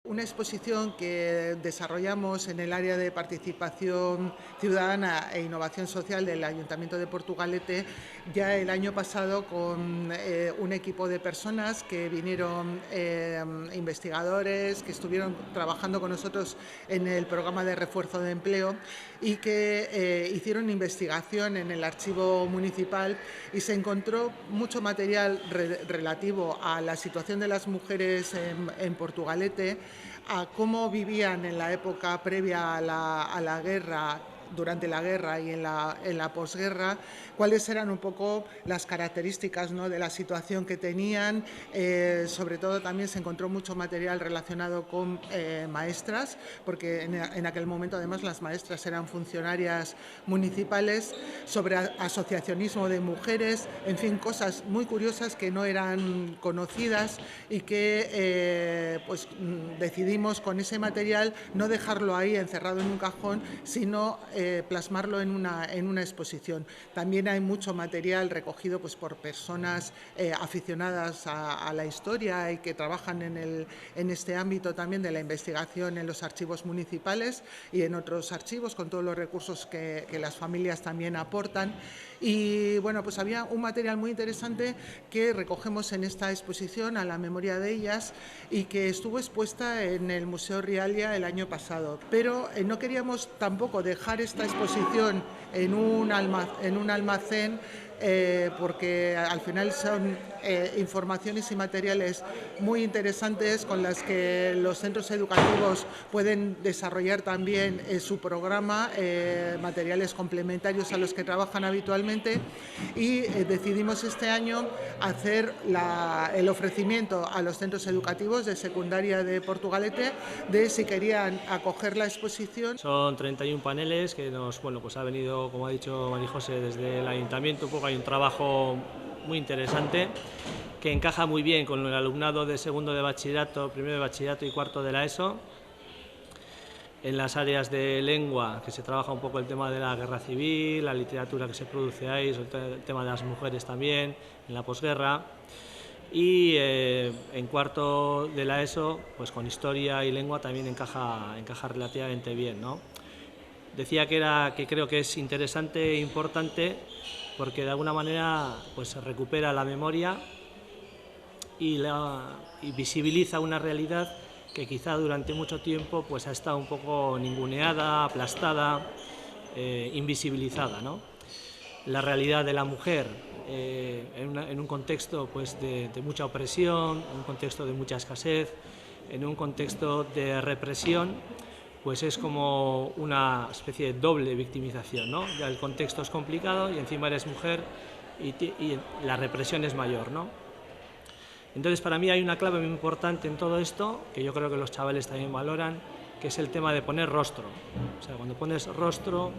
Una exposición que desarrollamos en el área de participación ciudadana e innovación social del Ayuntamiento de Portugalete ya el año pasado con un equipo de personas que vinieron, investigadores, que estuvieron trabajando con nosotros en el programa de refuerzo de empleo y que hicieron investigación en el archivo municipal y se encontró mucho material relativo a la situación de las mujeres en Portugalete, a cómo vivían en la época previa a la guerra, durante la guerra y en la posguerra, cuáles eran un poco las características, ¿no?, de la situación que tenían. Sobre todo también se encontró mucho material relacionado con maestras, porque en aquel momento además las maestras eran funcionarias municipales, sobre asociacionismo de mujeres, en fin, cosas muy curiosas que no eran conocidas y que pues decidimos con ese material no dejarlo ahí encerrado en un cajón, sino plasmarlo en una exposición. También hay mucho material recogido pues por personas aficionadas a la historia y que trabajan en este ámbito también de la investigación en los archivos municipales y en otros archivos, con todos los recursos que las familias también aportan. Y bueno, pues había un material muy interesante que recogemos en esta exposición a la memoria de ellas y que estuvo expuesta en el Museo Rialia el año pasado. Pero no queríamos tampoco dejar esta exposición en un almacén, porque al final son informaciones y materiales muy interesantes con las que los centros educativos pueden desarrollar también su programa, materiales complementarios a los que trabajan habitualmente, y decidimos este año hacer el ofrecimiento a los centros educativos de secundaria de Portugalete de si querían acoger la exposición. Son 31 paneles que pues ha venido, como ha dicho María José, desde el Ayuntamiento. Un poco hay un trabajo muy interesante que encaja muy bien con el alumnado de segundo de bachillerato, primero de bachillerato y cuarto de la ESO. En las áreas de lengua, que se trabaja un poco el tema de la guerra civil, la literatura que se produce ahí, el tema de las mujeres también, en la posguerra. Y en cuarto de la ESO, pues con historia y lengua también encaja relativamente bien, ¿no? Decía que creo que es interesante e importante porque de alguna manera pues se recupera la memoria y visibiliza una realidad que quizá durante mucho tiempo pues ha estado un poco ninguneada, aplastada, invisibilizada, ¿no? La realidad de la mujer en un contexto pues de mucha opresión, en un contexto de mucha escasez, en un contexto de represión, pues es como una especie de doble victimización, ¿no? Ya el contexto es complicado y encima eres mujer y la represión es mayor, ¿no? Entonces, para mí hay una clave muy importante en todo esto, que yo creo que los chavales también valoran, que es el tema de poner rostro. O sea, cuando pones rostro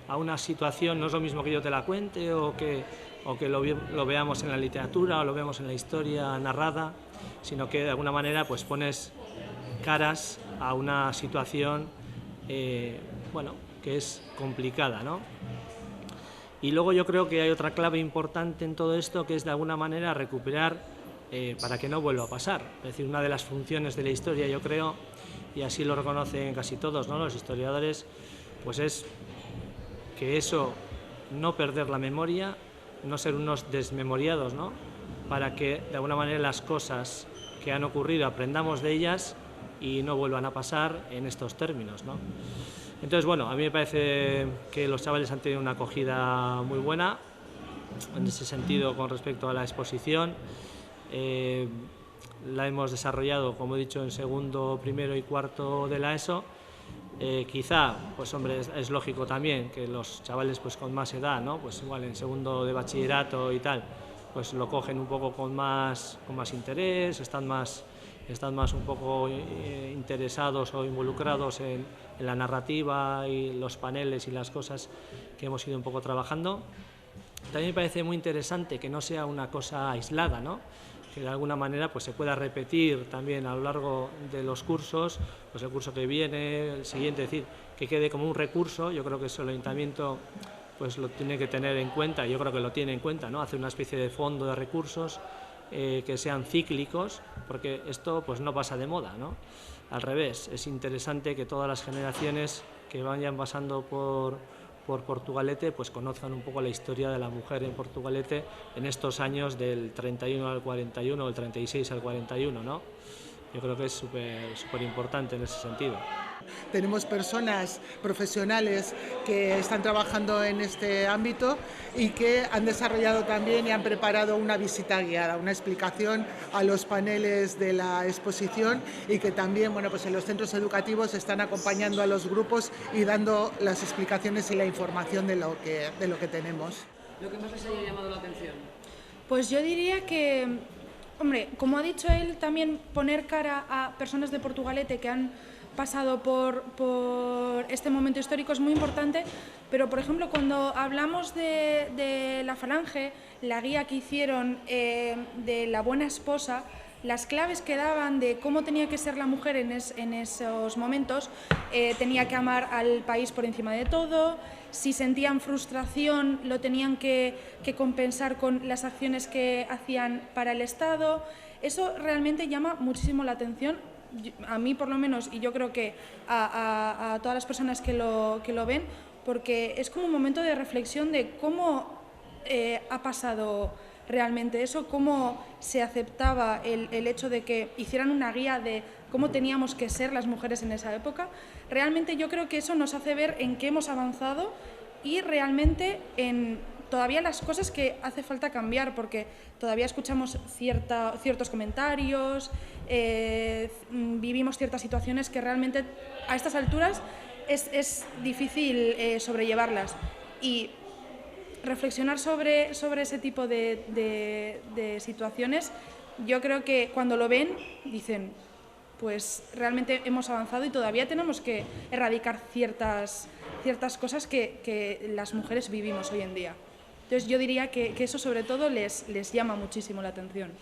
a una situación, no es lo mismo que yo te la cuente o que lo veamos en la literatura o lo veamos en la historia narrada, sino que de alguna manera pues pones caras a una situación bueno, que es complicada, ¿no? Y luego yo creo que hay otra clave importante en todo esto, que es de alguna manera recuperar para que no vuelva a pasar. Es decir, una de las funciones de la historia, yo creo, y así lo reconocen casi todos, ¿no?, los historiadores, pues es que eso, no perder la memoria, no ser unos desmemoriados, ¿no?, para que de alguna manera las cosas que han ocurrido aprendamos de ellas y no vuelvan a pasar en estos términos, ¿no? Entonces, bueno, a mí me parece que los chavales han tenido una acogida muy buena en ese sentido con respecto a la exposición. La hemos desarrollado, como he dicho, en segundo, primero y cuarto de la ESO. Quizá, pues hombre, es lógico también que los chavales pues con más edad, ¿no?, pues igual en segundo de bachillerato y tal, pues lo cogen un poco con más interés, están más un poco interesados o involucrados en la narrativa y los paneles y las cosas que hemos ido un poco trabajando. También me parece muy interesante que no sea una cosa aislada, ¿no?, que de alguna manera pues se pueda repetir también a lo largo de los cursos, pues el curso que viene, el siguiente, es decir, que quede como un recurso. Yo creo que eso el Ayuntamiento pues lo tiene que tener en cuenta, yo creo que lo tiene en cuenta, ¿no?, hacer una especie de fondo de recursos que sean cíclicos, porque esto pues no pasa de moda, ¿no? al revés, es interesante que todas las generaciones que vayan pasando por Portugalete pues conozcan un poco la historia de la mujer en Portugalete en estos años del 31 al 41 o del 36 al 41, ¿no? Yo creo que es súper importante en ese sentido. Tenemos personas profesionales que están trabajando en este ámbito y que han desarrollado también y han preparado una visita guiada, una explicación a los paneles de la exposición y que también, bueno, pues en los centros educativos están acompañando a los grupos y dando las explicaciones y la información de lo que tenemos. ¿Lo que más les haya llamado la atención? Pues yo diría que, hombre, como ha dicho él, también poner cara a personas de Portugalete que han pasado por este momento histórico es muy importante, pero por ejemplo cuando hablamos de la Falange, la guía que hicieron de la buena esposa, las claves que daban de cómo tenía que ser la mujer en esos momentos, tenía que amar al país por encima de todo, si sentían frustración lo tenían que compensar con las acciones que hacían para el Estado. Eso realmente llama muchísimo la atención, a mí por lo menos, y yo creo que a todas las personas que lo ven, porque es como un momento de reflexión de cómo ha pasado realmente eso, cómo se aceptaba el hecho de que hicieran una guía de cómo teníamos que ser las mujeres en esa época. Realmente yo creo que eso nos hace ver en qué hemos avanzado y realmente en todavía las cosas que hace falta cambiar, porque todavía escuchamos ciertos comentarios, vivimos ciertas situaciones que realmente a estas alturas es difícil sobrellevarlas. Y reflexionar sobre ese tipo de situaciones, yo creo que cuando lo ven dicen, pues realmente hemos avanzado y todavía tenemos que erradicar ciertas cosas que las mujeres vivimos hoy en día. Entonces yo diría que eso sobre todo les llama muchísimo la atención.